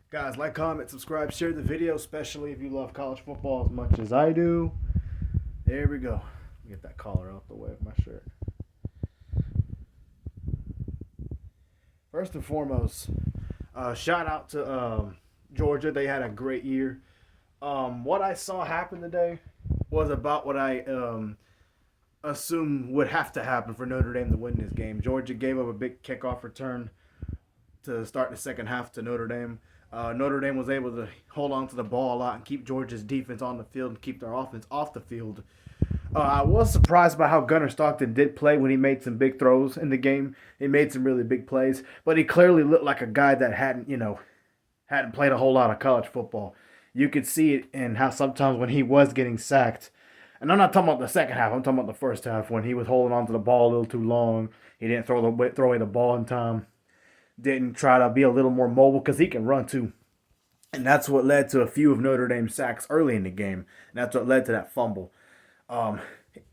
Guys, like, comment, subscribe, share the video, especially if you love college football as much as I do. There we go. Get that collar out the way of my shirt. First and foremost, shout out to Georgia. They had a great year. What I saw happen today was about what I assume would have to happen for Notre Dame to win this game. Georgia gave up a big kickoff return to start the second half to Notre Dame. Notre Dame was able to hold on to the ball a lot and keep Georgia's defense on the field and keep their offense off the field. I was surprised by how Gunnar Stockton did play when he made some big throws in the game. He made some really big plays, but he clearly looked like a guy that hadn't played a whole lot of college football. You could see it in how sometimes when he was getting sacked, and I'm not talking about the second half, I'm talking about the first half when he was holding on to the ball a little too long. He didn't throw away the ball in time. Didn't try to be a little more mobile because he can run too. And that's what led to a few of Notre Dame's sacks early in the game. And that's what led to that fumble. Um,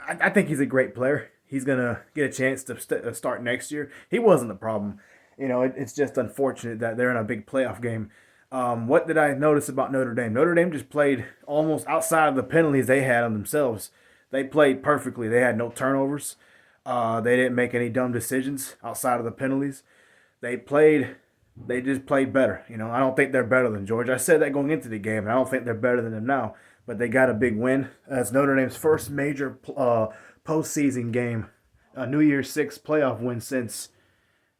I think he's a great player. He's going to get a chance to start next year. He wasn't the problem. It's just unfortunate that they're in a big playoff game. What did I notice about Notre Dame? Notre Dame just played almost outside of the penalties they had on themselves. They played perfectly. They had no turnovers. They didn't make any dumb decisions outside of the penalties. They just played better. I don't think they're better than Georgia. I said that going into the game, and I don't think they're better than them now. But they got a big win. That's Notre Dame's first major postseason game, a New Year's Six playoff win since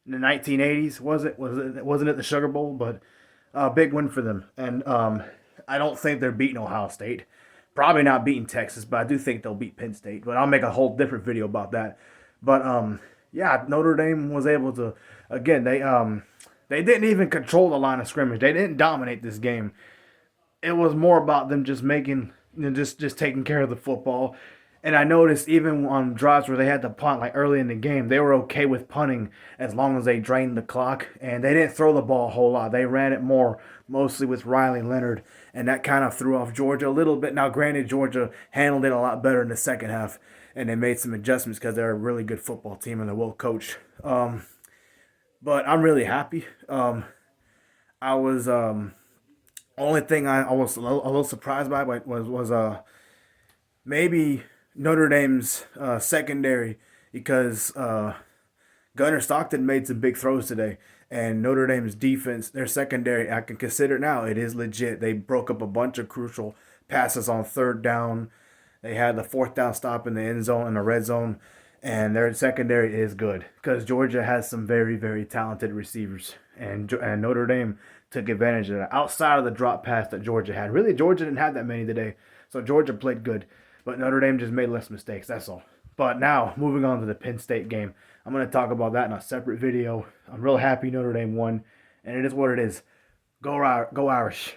the 1980s. Wasn't it the Sugar Bowl? But a big win for them. And I don't think they're beating Ohio State. Probably not beating Texas, but I do think they'll beat Penn State. But I'll make a whole different video about that. But yeah, Notre Dame was able to. Again, they didn't even control the line of scrimmage. They didn't dominate this game. It was more about them just making, just taking care of the football. And I noticed even on drives where they had to punt, like early in the game, they were okay with punting as long as they drained the clock. And they didn't throw the ball a whole lot. They ran it more, mostly with Riley Leonard. And that kind of threw off Georgia a little bit. Now, granted, Georgia handled it a lot better in the second half. And they made some adjustments because they're a really good football team and they're well coached. But I'm really happy. I was only thing I was a little surprised by was maybe Notre Dame's secondary because Gunnar Stockton made some big throws today, and Notre Dame's defense, their secondary, I can consider now it is legit. They broke up a bunch of crucial passes on third down. They had the fourth down stop in the end zone and the red zone. And their secondary is good because Georgia has some very, very talented receivers. And Notre Dame took advantage of that. Outside of the drop pass that Georgia had. Really, Georgia didn't have that many today. So Georgia played good. But Notre Dame just made less mistakes. That's all. But now, moving on to the Penn State game. I'm going to talk about that in a separate video. I'm real happy Notre Dame won. And it is what it is. Go Irish.